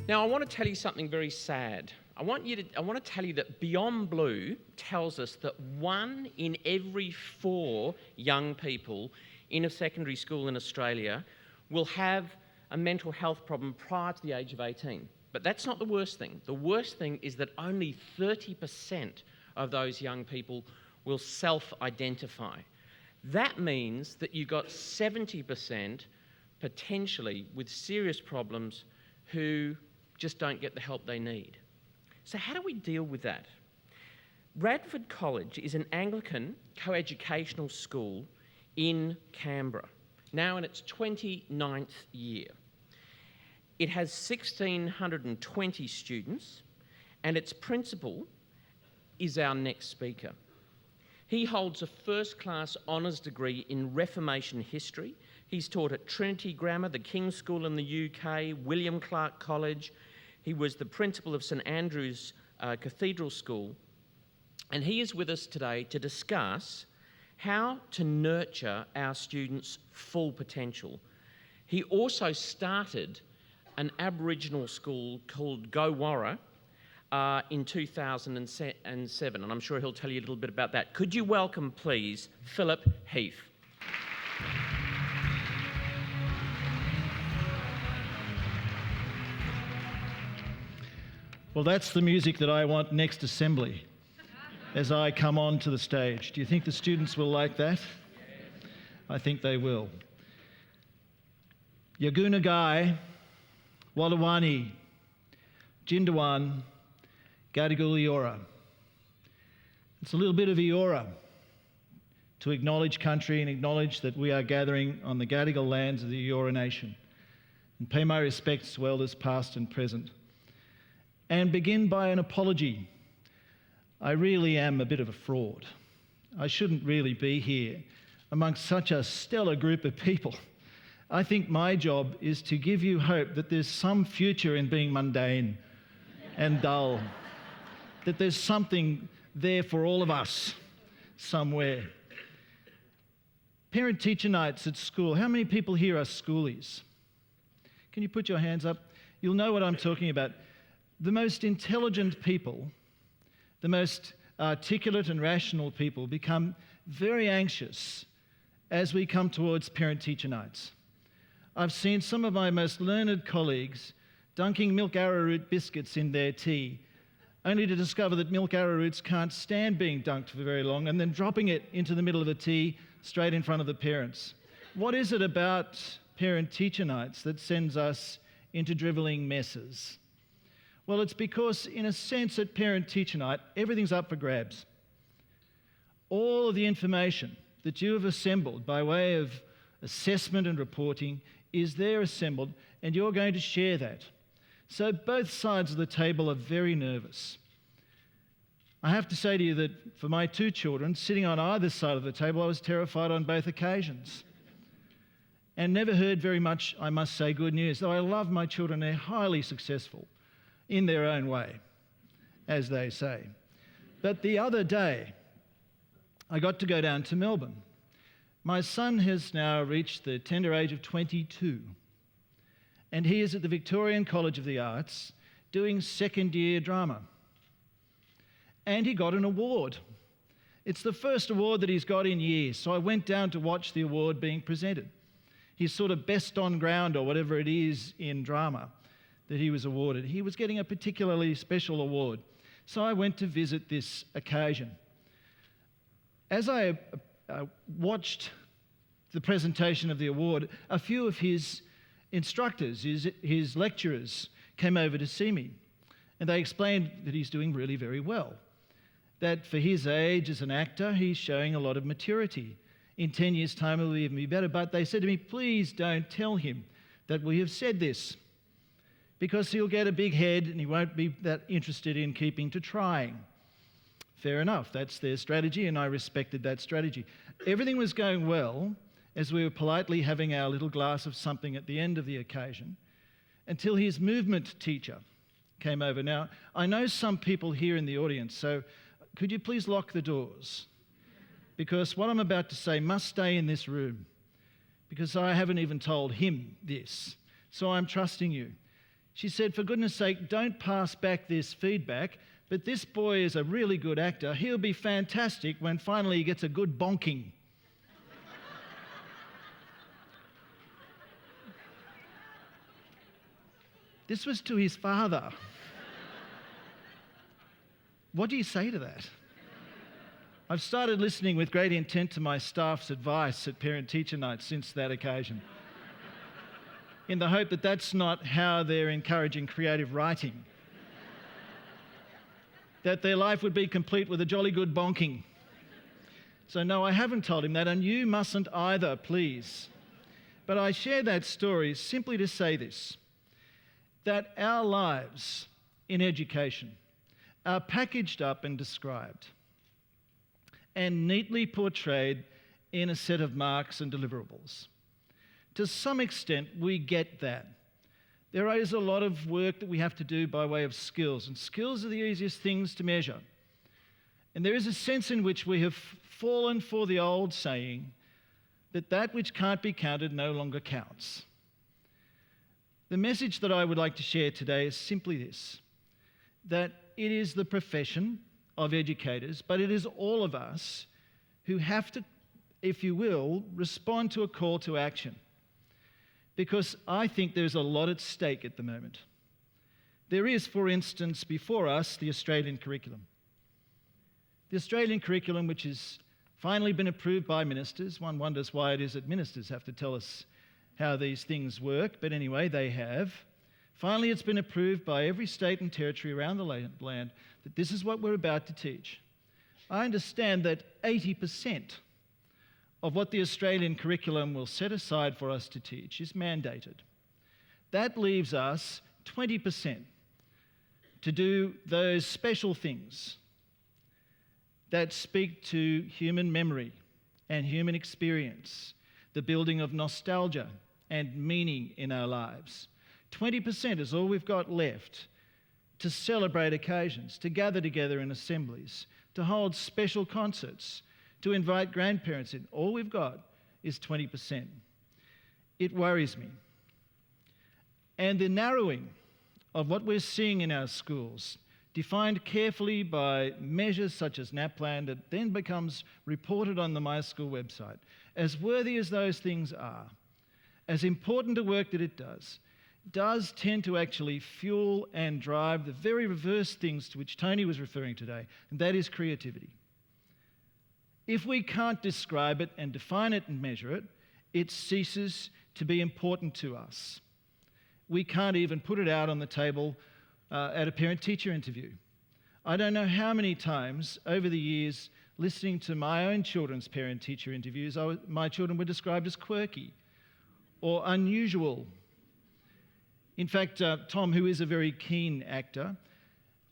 Now, I want to tell you something very sad. I want to tell you that Beyond Blue tells us that 1 in every 4 young people in a secondary school in Australia will have a mental health problem prior to the age of 18. But that's not the worst thing. The worst thing is that only 30% of those young people will self-identify. That means that you've got 70% potentially with serious problems who just don't get the help they need. So how do we deal with that? Radford College is an Anglican coeducational school in Canberra, now in its 29th year. It has 1,620 students, and its principal is our next speaker. He holds a first-class honours degree in Reformation history. He's taught at Trinity Grammar, the King's School in the UK, William Clark College. He was the principal of St Andrew's Cathedral School. And he is with us today to discuss how to nurture our students' full potential. He also started an Aboriginal school called Go Warra in 2007, and I'm sure he'll tell you a little bit about that. Could you welcome, please, Phillip Heath? Well, that's the music that I want next assembly as I come on to the stage. Do you think the students will like that? I think they will. Yaguna Gai, Walawani, Jindawan, Gadigal Eora. It's a little bit of Eora to acknowledge country and acknowledge that we are gathering on the Gadigal lands of the Eora Nation, and pay my respects to elders past and present. And begin by an apology. I really am a bit of a fraud. I shouldn't really be here amongst such a stellar group of people. I think my job is to give you hope that there's some future in being mundane and dull, that there's something there for all of us somewhere. Parent-teacher nights at school. How many people here are schoolies? Can you put your hands up? You'll know what I'm talking about. The most intelligent people, the most articulate and rational people become very anxious as we come towards parent-teacher nights. I've seen some of my most learned colleagues dunking milk arrowroot biscuits in their tea, only to discover that milk arrowroots can't stand being dunked for very long, and then dropping it into the middle of the tea straight in front of the parents. What is it about parent-teacher nights that sends us into drivelling messes? Well, it's because, in a sense, at parent-teacher night, everything's up for grabs. All of the information that you have assembled by way of assessment and reporting is there assembled, and you're going to share that. So both sides of the table are very nervous. I have to say to you that for my 2 children, sitting on either side of the table, I was terrified on both occasions. And never heard very much, I must say, good news. Though I love my children, they're highly successful in their own way, as they say. But the other day, I got to go down to Melbourne. My son has now reached the tender age of 22, and he is at the Victorian College of the Arts doing second-year drama. And he got an award. It's the first award that he's got in years, so I went down to watch the award being presented. He's sort of best on ground, or whatever it is in drama that he was awarded. He was getting a particularly special award. So I went to visit this occasion. As I watched the presentation of the award, a few of his instructors, his lecturers, came over to see me. And they explained that he's doing really very well. That for his age as an actor, he's showing a lot of maturity. In 10 years' time, he'll even be better. But they said to me, please don't tell him that we have said this, because he'll get a big head and he won't be that interested in keeping to trying. Fair enough, that's their strategy, and I respected that strategy. Everything was going well as we were politely having our little glass of something at the end of the occasion, until his movement teacher came over. Now, I know some people here in the audience, so could you please lock the doors? Because what I'm about to say must stay in this room, because I haven't even told him this. So I'm trusting you. She said, for goodness sake, don't pass back this feedback, but this boy is a really good actor. He'll be fantastic when finally he gets a good bonking. This was to his father. What do you say to that? I've started listening with great intent to my staff's advice at parent-teacher night since that occasion, in the hope that that's not how they're encouraging creative writing, that their life would be complete with a jolly good bonking. So no, I haven't told him that, and you mustn't either, please. But I share that story simply to say this, that our lives in education are packaged up and described and neatly portrayed in a set of marks and deliverables. To some extent, we get that. There is a lot of work that we have to do by way of skills, and skills are the easiest things to measure. And there is a sense in which we have fallen for the old saying that that which can't be counted no longer counts. The message that I would like to share today is simply this, that it is the profession of educators, but it is all of us who have to, if you will, respond to a call to action. Because I think there's a lot at stake at the moment. There is, for instance, before us, the Australian curriculum. The Australian curriculum, which has finally been approved by ministers. One wonders why it is that ministers have to tell us how these things work, but anyway, they have. Finally, it's been approved by every state and territory around the land that this is what we're about to teach. I understand that 80% of what the Australian curriculum will set aside for us to teach is mandated. That leaves us 20% to do those special things that speak to human memory and human experience, the building of nostalgia and meaning in our lives. 20% is all we've got left to celebrate occasions, to gather together in assemblies, to hold special concerts, to invite grandparents in. All we've got is 20%. It worries me. And the narrowing of what we're seeing in our schools, defined carefully by measures such as NAPLAN, that then becomes reported on the My School website, as worthy as those things are, as important a work that it does tend to actually fuel and drive the very reverse things to which Tony was referring today, and that is creativity. If we can't describe it and define it and measure it, it ceases to be important to us. We can't even put it out on the table at a parent-teacher interview. I don't know how many times over the years, listening to my own children's parent-teacher interviews, my children were described as quirky or unusual. In fact, Tom, who is a very keen actor,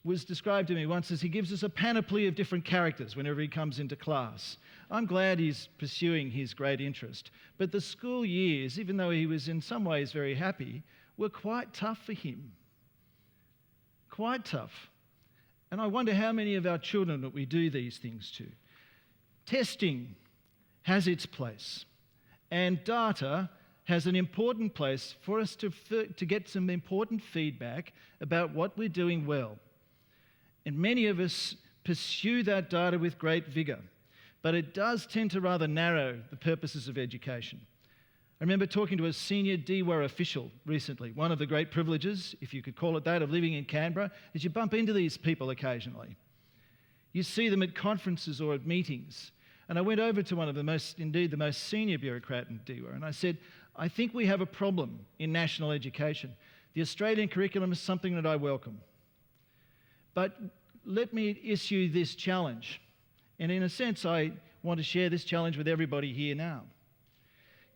was described to me once as he gives us a panoply of different characters whenever he comes into class. I'm glad he's pursuing his great interest. But the school years, even though he was in some ways very happy, were quite tough for him. Quite tough. And I wonder how many of our children that we do these things to. Testing has its place, and data has an important place for us to get some important feedback about what we're doing well. And many of us pursue that data with great vigour, but it does tend to rather narrow the purposes of education. I remember talking to a senior DWER official recently. One of the great privileges, if you could call it that, of living in Canberra, is you bump into these people occasionally. You see them at conferences or at meetings. And I went over to one of the most senior bureaucrat in DWER, and I said, I think we have a problem in national education. The Australian curriculum is something that I welcome. But let me issue this challenge. And in a sense, I want to share this challenge with everybody here now.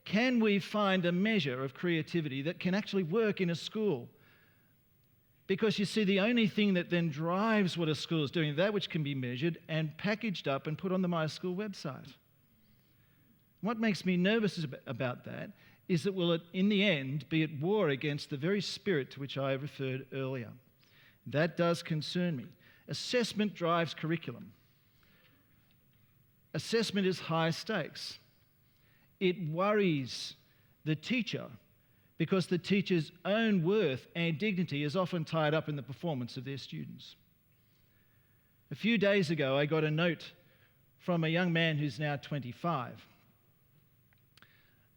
Can we find a measure of creativity that can actually work in a school? Because you see, the only thing that then drives what a school is doing, that which can be measured and packaged up and put on the My School website. What makes me nervous about that is that will it, in the end, be at war against the very spirit to which I referred earlier. That does concern me. Assessment drives curriculum. Assessment is high stakes. It worries the teacher because the teacher's own worth and dignity is often tied up in the performance of their students. A few days ago, I got a note from a young man who's now 25.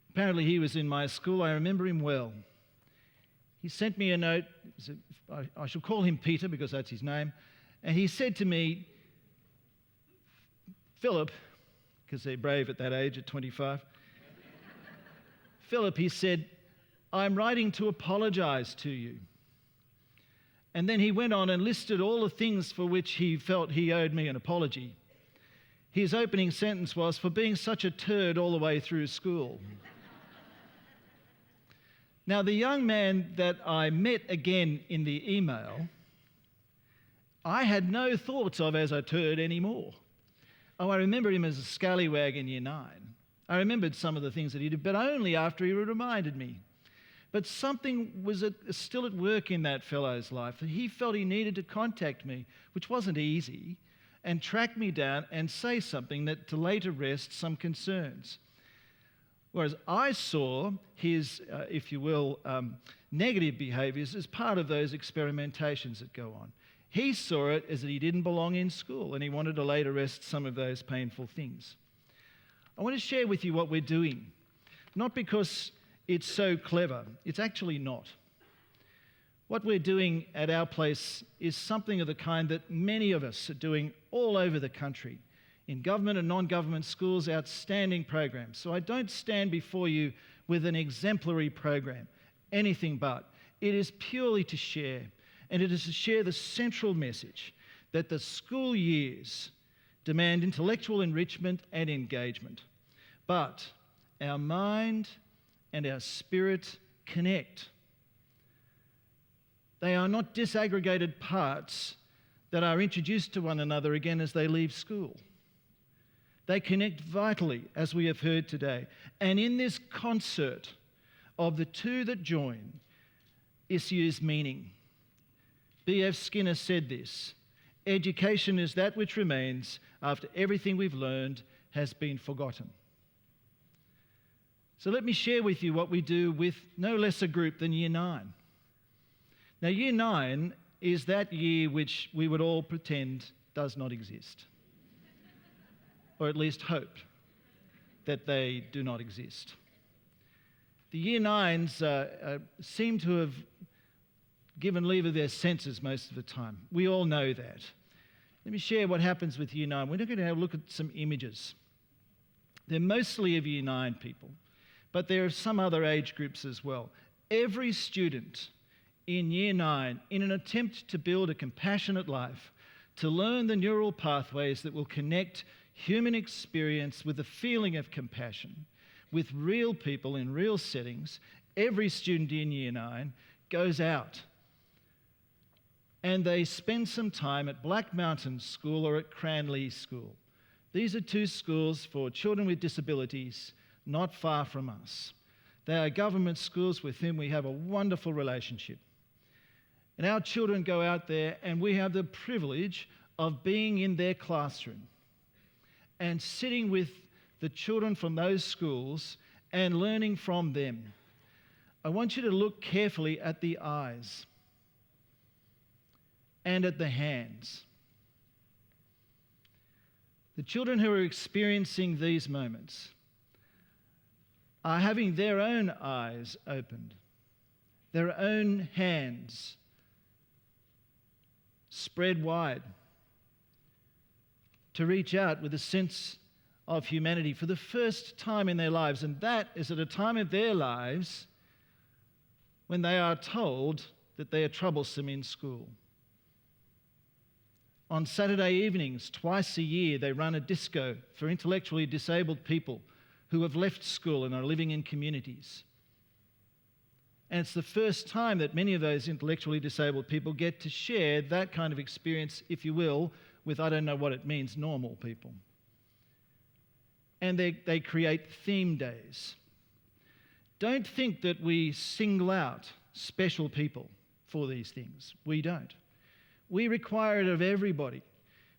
Apparently, he was in my school. I remember him well. He sent me a note. I shall call him Peter because that's his name. And he said to me, Philip, because they're brave at that age, at 25. Philip, he said, I'm writing to apologize to you. And then he went on and listed all the things for which he felt he owed me an apology. His opening sentence was, for being such a turd all the way through school. Now, the young man that I met again in the email, I had no thoughts of as a turd anymore. Oh, I remember him as a scallywag in Year 9. I remembered some of the things that he did, but only after he reminded me. But something was still at work in that fellow's life. He felt he needed to contact me, which wasn't easy, and track me down and say something that to later rest some concerns. Whereas I saw his, if you will, negative behaviours as part of those experimentations that go on. He saw it as that he didn't belong in school, and he wanted to lay to rest some of those painful things. I want to share with you what we're doing, not because it's so clever. It's actually not. What we're doing at our place is something of the kind that many of us are doing all over the country, in government and non-government schools, outstanding programs. So I don't stand before you with an exemplary program, anything but. It is purely to share, and it is to share the central message that the school years demand intellectual enrichment and engagement. But our mind and our spirit connect. They are not disaggregated parts that are introduced to one another again as they leave school. They connect vitally, as we have heard today. And in this concert of the two that join, issues meaning. B.F. Skinner said this: education is that which remains after everything we've learned has been forgotten. So let me share with you what we do with no less a group than Year 9. Now, Year 9 is that year which we would all pretend does not exist, or at least hope that they do not exist. The Year 9s seem to have given leave of their senses most of the time. We all know that. Let me share what happens with Year 9. We're going to have a look at some images. They're mostly of Year 9 people, but there are some other age groups as well. Every student in Year 9, in an attempt to build a compassionate life, to learn the neural pathways that will connect human experience with the feeling of compassion, with real people in real settings, every student in Year 9 goes out and they spend some time at Black Mountain School or at Cranleigh School. These are two schools for children with disabilities not far from us. They are government schools with whom we have a wonderful relationship. And our children go out there and we have the privilege of being in their classroom and sitting with the children from those schools and learning from them. I want you to look carefully at the eyes and at the hands. The children who are experiencing these moments are having their own eyes opened, their own hands spread wide to reach out with a sense of humanity for the first time in their lives. And that is at a time of their lives when they are told that they are troublesome in school. On Saturday evenings, twice a year, they run a disco for intellectually disabled people who have left school and are living in communities. And it's the first time that many of those intellectually disabled people get to share that kind of experience, if you will, with, I don't know what it means, normal people. And they create theme days. Don't think that we single out special people for these things. We don't. We require it of everybody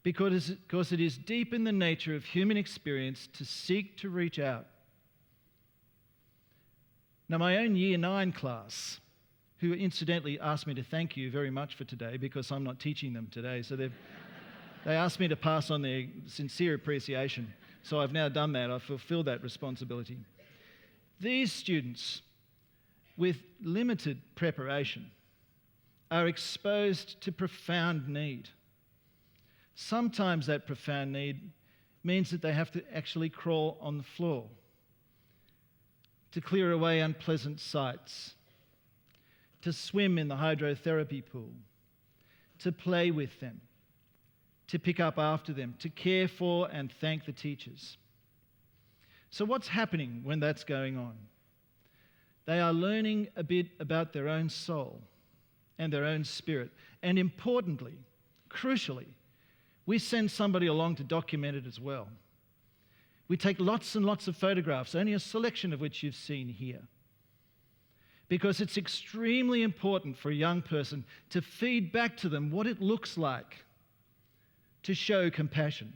because it is deep in the nature of human experience to seek to reach out. Now, my own Year 9 class, who incidentally asked me to thank you very much for today because I'm not teaching them today, so they asked me to pass on their sincere appreciation. So I've now done that. I've fulfilled that responsibility. These students, with limited preparation, are exposed to profound need. Sometimes that profound need means that they have to actually crawl on the floor to clear away unpleasant sights, to swim in the hydrotherapy pool, to play with them, to pick up after them, to care for and thank the teachers. So what's happening when that's going on? They are learning a bit about their own soul and their own spirit. And importantly, crucially, we send somebody along to document it as well. We take lots and lots of photographs, only a selection of which you've seen here. Because it's extremely important for a young person to feed back to them what it looks like to show compassion.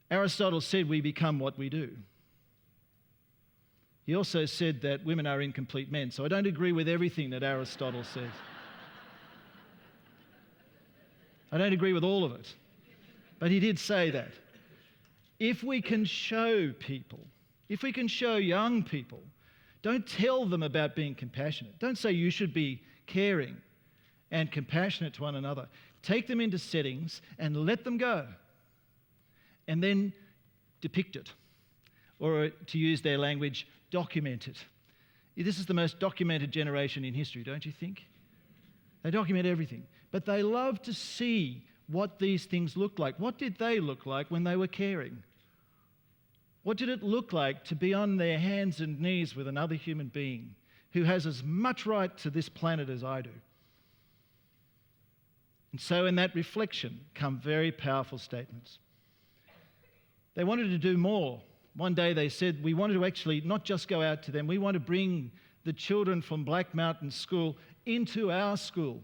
Aristotle said we become what we do. He also said that women are incomplete men, so I don't agree with everything that Aristotle says. I don't agree with all of it, but he did say that. If we can show people, if we can show young people, don't tell them about being compassionate. Don't say you should be caring and compassionate to one another. Take them into settings and let them go. And then depict it. Or to use their language, document it. This is the most documented generation in history, don't you think? They document everything. But they love to see what these things look like. What did they look like when they were caring? What did it look like to be on their hands and knees with another human being who has as much right to this planet as I do? And so in that reflection come very powerful statements. They wanted to do more. One day they said, we wanted to actually not just go out to them, we want to bring the children from Black Mountain School into our school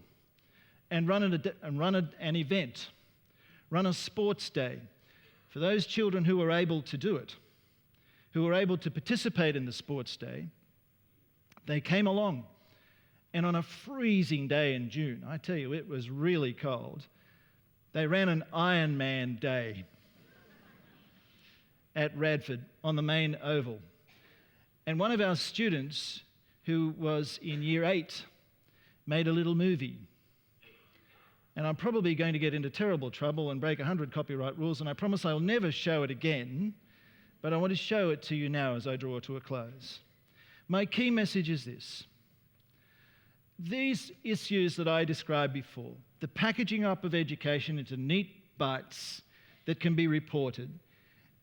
and run an event, run a sports day for those children who were able to do it, who were able to participate in the sports day. They came along, and on a freezing day in June, I tell you, it was really cold, they ran an Ironman day at Radford on the main oval. And one of our students, who was in Year 8, made a little movie. And I'm probably going to get into terrible trouble and break 100 copyright rules, and I promise I'll never show it again, but I want to show it to you now as I draw to a close. My key message is this. These issues that I described before, the packaging up of education into neat bites that can be reported,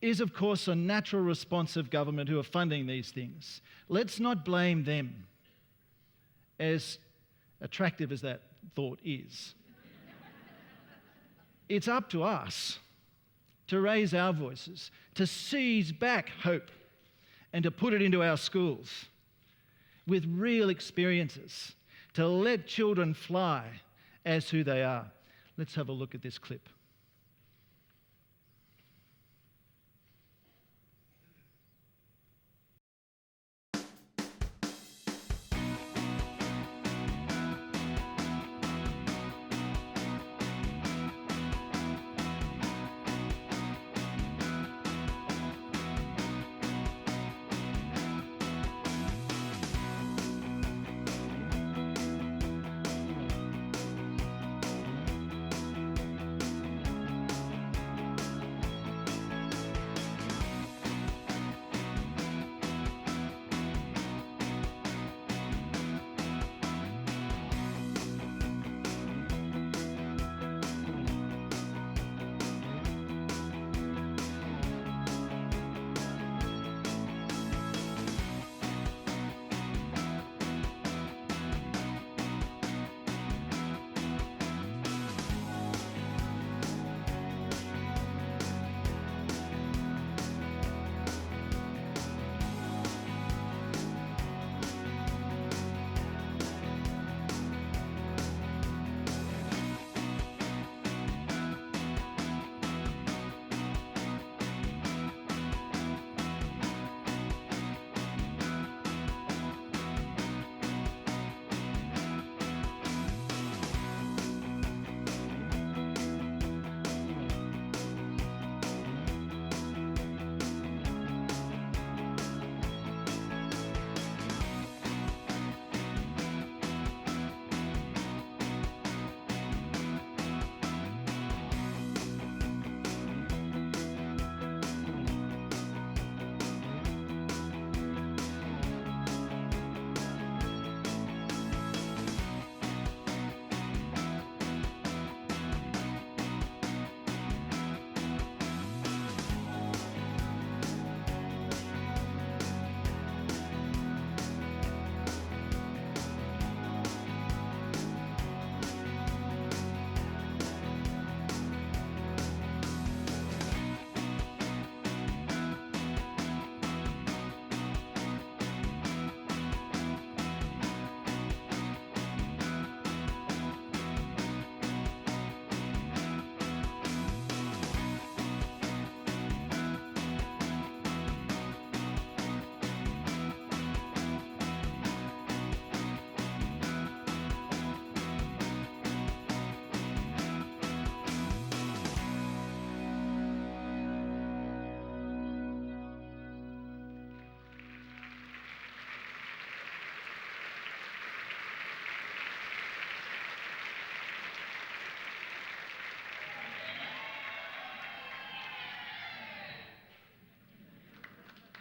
is of course a natural response of government who are funding these things. Let's not blame them, as attractive as that thought is. It's up to us to raise our voices, to seize back hope and to put it into our schools with real experiences, to let children fly as who they are. Let's have a look at this clip.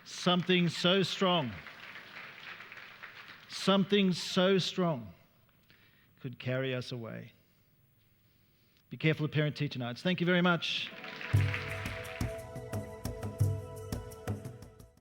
something so strong could carry us away. Be careful of parent-teacher nights. Thank you very much.